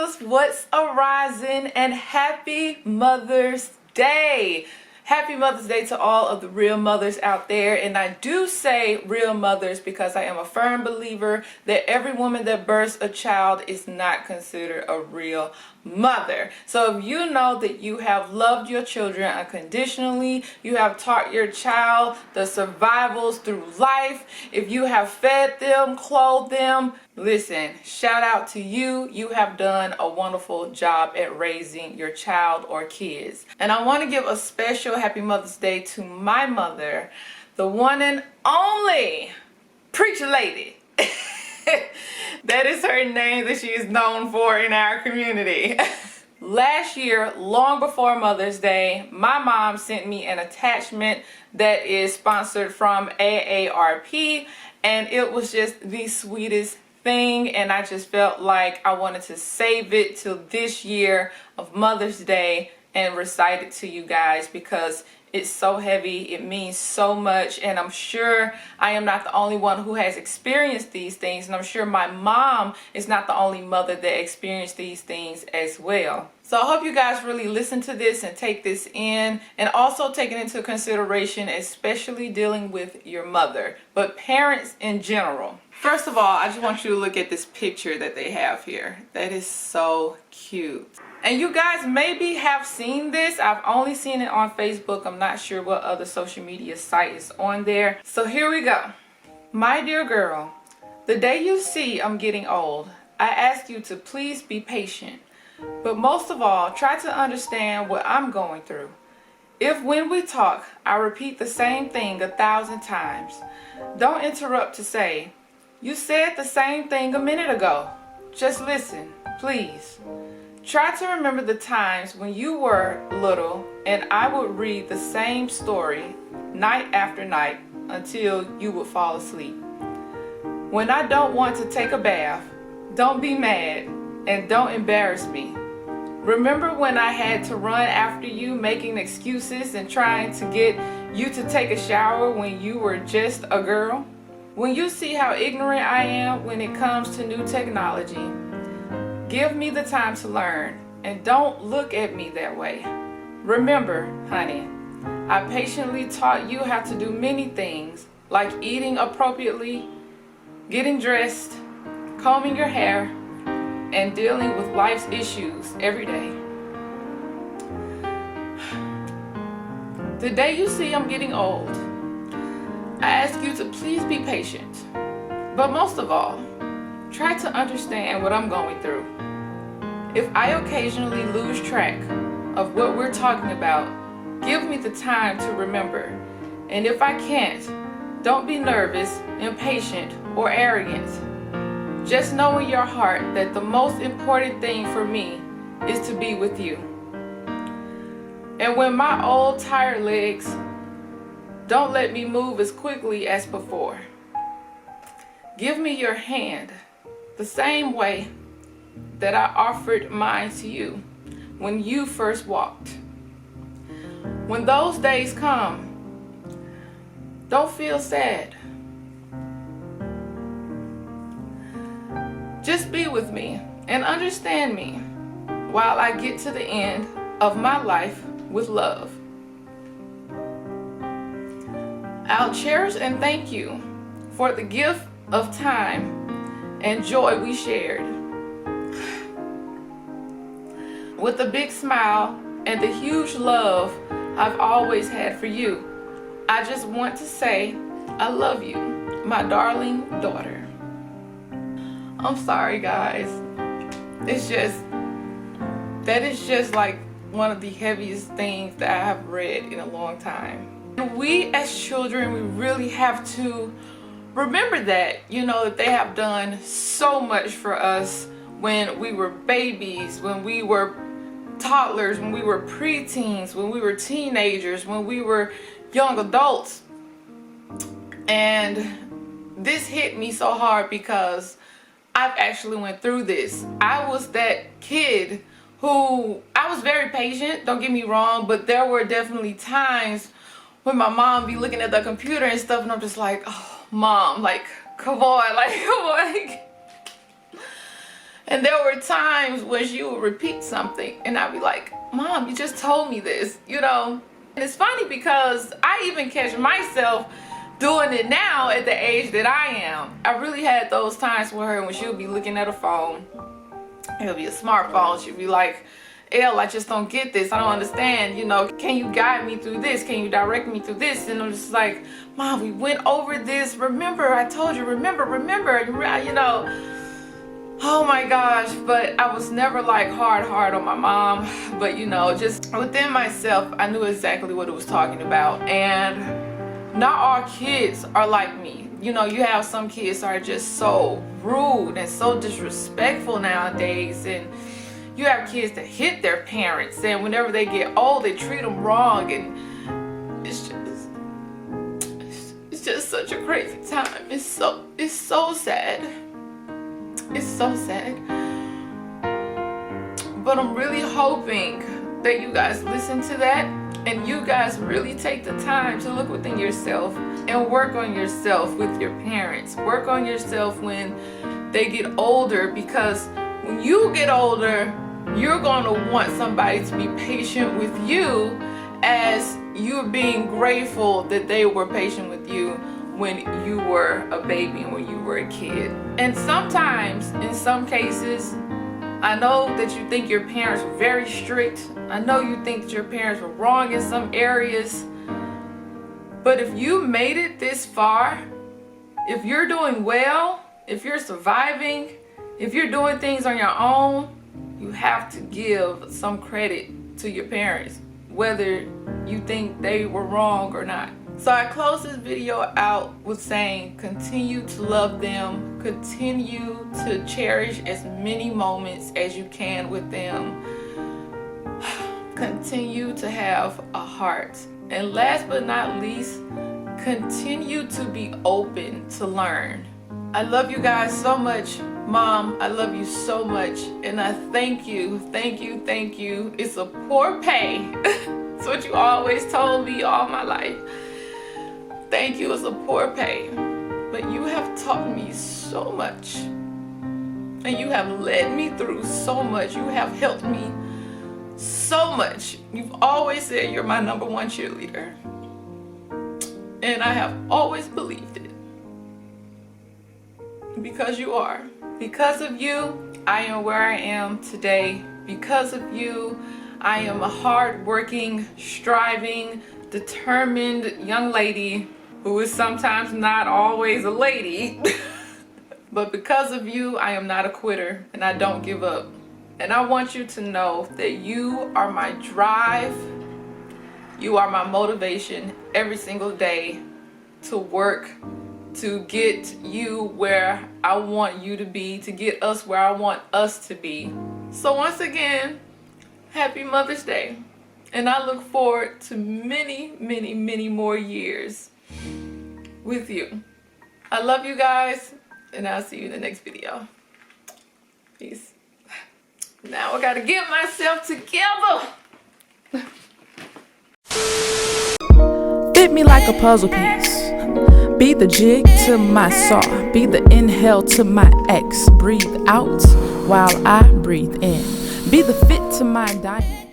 Mothers, what's arising, and happy Mother's Day. Happy Mother's Day to all of the real mothers out there. And I do say real mothers because I am a firm believer that every woman that births a child is not considered a real mother. So if you know that you have loved your children unconditionally, you have taught your child the survivals through life, if you have fed them, clothed them, listen, shout out to you. You have done a wonderful job at raising your child or kids. And I want to give a special happy Mother's Day to my mother, the one and only Preacher Lady. That is her name that she is known for in our community. Last year, long before Mother's Day, my mom sent me an attachment that is sponsored from AARP, and it was just the sweetest thing, and I just felt like I wanted to save it till this year of Mother's Day and recite it to you guys because it's so heavy. It means so much, and I'm sure I am not the only one who has experienced these things, and I'm sure my mom is not the only mother that experienced these things as well. So I hope you guys really listen to this and take this in, and also take it into consideration, especially dealing with your mother, but parents in general. First of all, I just want you to look at this picture that they have here. That is so cute. And you guys maybe have seen this. I've only seen it on Facebook. I'm not sure what other social media site is on there. So here we go. My dear girl, the day you see I'm getting old, I ask you to please be patient. But most of all, try to understand what I'm going through. If when we talk, I repeat the same thing 1,000 times, don't interrupt to say, "You said the same thing a minute ago." Just listen, please. Try to remember the times when you were little and I would read the same story night after night until you would fall asleep. When I don't want to take a bath, don't be mad and don't embarrass me. Remember when I had to run after you making excuses and trying to get you to take a shower when you were just a girl? When you see how ignorant I am when it comes to new technology, give me the time to learn and don't look at me that way. Remember, honey, I patiently taught you how to do many things like eating appropriately, getting dressed, combing your hair, and dealing with life's issues every day. The day you see I'm getting old, I ask you to please be patient. But most of all, try to understand what I'm going through. If I occasionally lose track of what we're talking about, give me the time to remember. And if I can't, don't be nervous, impatient, or arrogant. Just know in your heart that the most important thing for me is to be with you. And when my old tired legs, don't let me move as quickly as before. Give me your hand the same way that I offered mine to you when you first walked. When those days come, don't feel sad. Just be with me and understand me while I get to the end of my life with love. I'll cherish and thank you for the gift of time and joy we shared. With a big smile and the huge love I've always had for you, I just want to say I love you, my darling daughter. I'm sorry, guys. That is just like one of the heaviest things that I have read in a long time. And we as children, we really have to remember that, that they have done so much for us when we were babies, when we were toddlers, when we were preteens, when we were teenagers, when we were young adults. And this hit me so hard because I've actually went through this. I was that kid who, I was very patient, don't get me wrong, but there were definitely times when my mom be looking at the computer and stuff, and I'm just like, oh, Mom, like, come on, like, come on. And there were times when she would repeat something and I'd be like, Mom, you just told me this, you know? And it's funny because I even catch myself doing it now at the age that I am. I really had those times with her when she would be looking at a phone. It'll be a smartphone. She'd be like, Elle, I just don't get this. I don't understand. You know, can you guide me through this? Can you direct me through this? And I'm just like, Mom, we went over this. Remember, I told you, remember, you know. Oh my gosh, but I was never like hard on my mom. But you know, just within myself, I knew exactly what it was talking about. And not all kids are like me. You know, you have some kids are just so rude and so disrespectful nowadays. And you have kids that hit their parents. And whenever they get old, they treat them wrong. And it's just such a crazy time. It's so sad. It's so sad. But I'm really hoping that you guys listen to that and you guys really take the time to look within yourself and work on yourself with your parents. Work on yourself when they get older, because when you get older, you're going to want somebody to be patient with you as you're being grateful that they were patient with you when you were a baby and when you were a kid. And sometimes, in some cases, I know that you think your parents were very strict. I know you think that your parents were wrong in some areas. But if you made it this far, if you're doing well, if you're surviving, if you're doing things on your own, you have to give some credit to your parents, whether you think they were wrong or not. So I close this video out with saying, continue to love them, continue to cherish as many moments as you can with them, continue to have a heart, and last but not least, continue to be open to learn. I love you guys so much. Mom, I love you so much, and I thank you. It's a poor pay. It's what you always told me all my life. Thank you, it's a poor pay, but you have taught me so much, and you have led me through so much. You have helped me so much. You've always said you're my number one cheerleader, and I have always believed it, because you are. Because of you, I am where I am today. Because of you, I am a hard-working, striving, determined young lady who is sometimes not always a lady. But because of you, I am not a quitter, and I don't give up. And I want you to know that you are my drive. You are my motivation every single day to work, to get you where I want you to be, to get us where I want us to be. So once again, happy Mother's Day. And I look forward to many more years with you. I love you guys, and I'll see you in the next video. Peace. Now I gotta get myself together. Fit me like a puzzle piece. Be the jig to my saw. Be the inhale to my X. Breathe out while I breathe in. Be the fit to my diamond.